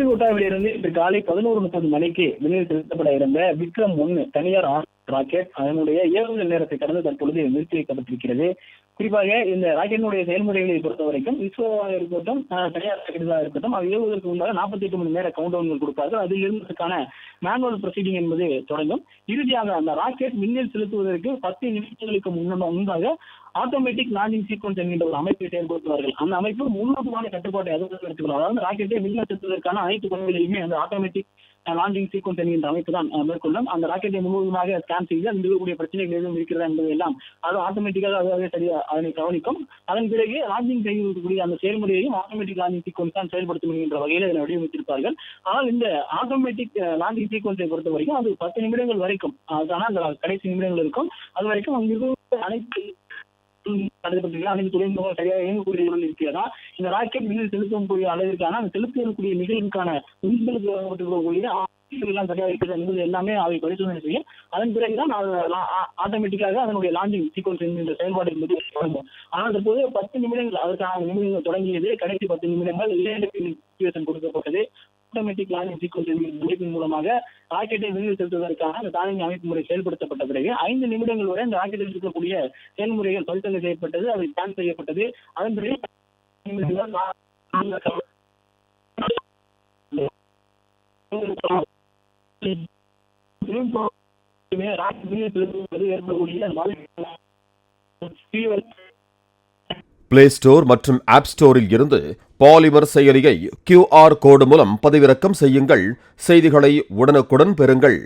ஸ்ரீஹரிகோட்டாவிலிருந்து இன்று காலை 11:30 மணிக்கு விண்ணில் செலுத்தப்பட இருந்த விக்ரம்-1 தனியார் ராக்கெட் அதனுடைய ஏவுதல் நேரத்தை கடந்து தற்பொழுது நிறுத்தி வைக்கப்பட்டிருக்கிறது. குறிப்பாக இந்த ராக்கெட்டினுடைய செயல்முறைகளை பொறுத்த வரைக்கும் இஸ்ரோவாக இருக்கட்டும், தனியார் ராக்கெட்டாக இருக்கட்டும், அது ஏவுவதற்கு முன்பாக 48 மணி நேர கவுண்டவுன்கள் கொடுப்பார்கள். அதில் இருந்ததற்கான மேனுவல் ப்ரொசீடிங் என்பது தொடங்கும். இறுதியாக அந்த ராக்கெட் விண்ணில் செலுத்துவதற்கு 10 நிமிடங்களுக்கு முன்பாக ஆட்டோமேட்டிக் லான்ச்சிங் சீக்வன்ஸ் என்கின்ற ஒரு அமைப்பை செயல்படுத்துவார்கள். அந்த அமைப்பு முன்னோட்டமான கட்டுப்பாட்டை எடுத்துக்கொள்ளும். அதாவது ராக்கெட்டை விண்ணில் செலுத்துவதற்கான அனைத்து பணிகளையுமே அந்த ஆட்டோமேட்டிக் லான்ச்சிங் சீக்வன்ஸ் என்கின்ற அமைப்பு தான் மேற்கொள்ளும். அந்த ராக்கெட்டை முழுவதுமாக ஸ்கேன் செய்து அதில் இருக்கக்கூடிய பிரச்சனைகள் எதுவும் இருக்கிறதா என்பதை எல்லாம் அது ஆட்டோமேட்டிக்காக அதனை கவனிக்கும். அதன் பிறகு லான்ச்சிங் செய்யக்கூடிய அந்த செயல்முறையையும் ஆட்டோமேட்டிக் லான்ச்சிங் சீக்வன்ஸ் தான் செயல்படுத்தும் என்கின்ற வகையில் இதனை வடிவமைத்திருப்பார்கள். ஆனால் இந்த ஆட்டோமேட்டிக் லான்ச்சிங் சீக்வன்ஸை பொறுத்த வரைக்கும் அது 10 நிமிடங்கள் வரைக்கும், அதுக்கான அந்த கடைசி நிமிடங்கள் இருக்கும். அது வரைக்கும் அங்கிருக்கும் அனைத்து அனைத்து துறைமுகங்கள் சரியாக இயங்கக்கூடிய இருக்கிறதா, இந்த ராக்கெட் விண்ணில் செலுத்தக்கூடிய அளவிற்கான அந்த செலுத்தக்கூடிய நிகழ்வுக்கான எல்லாம் சரியாக இருக்கிறது என்பது எல்லாமே அவை பரிசோதனை செய்யும். அதன் பிறகுதான் ஆட்டோமேட்டிக்காக அதனுடைய லான்ச்சிங் சீக்வன்ஸ் என்கின்ற செயல்பாடு என்பது தொடங்கும். ஆனால் தற்போது 10 நிமிடங்கள் அதற்கான நிமிடங்கள் தொடங்கியது. கடைசி 10 நிமிடங்கள் கொடுக்கப்பட்டது. ஆட்டோமேட்டிக் லான்ச்சிங் சீக்வன்ஸ் அமைப்பின் மூலமாக ராக்கெட்டை விண்ணில் செலுத்துவதற்கான அந்த தானியங்கி அமைப்பு முறை செயல்படுத்தப்பட்ட பிறகு 5 நிமிடங்கள் வரை அந்த ராக்கெட்டில் இருக்கக்கூடிய செயல்முறைகள் பரிசோதனை செய்யப்பட்டது, அது ஸ்கேன் செய்யப்பட்டது. அதன் பிறகு பிளே ஸ்டோர் மற்றும் ஆப் ஸ்டோரில் இருந்து பாலிமர் செயலியை QR கோடு மூலம் பதிவிறக்கம் செய்யுங்கள். செய்திகளை உடனுக்குடன் பெறுங்கள்.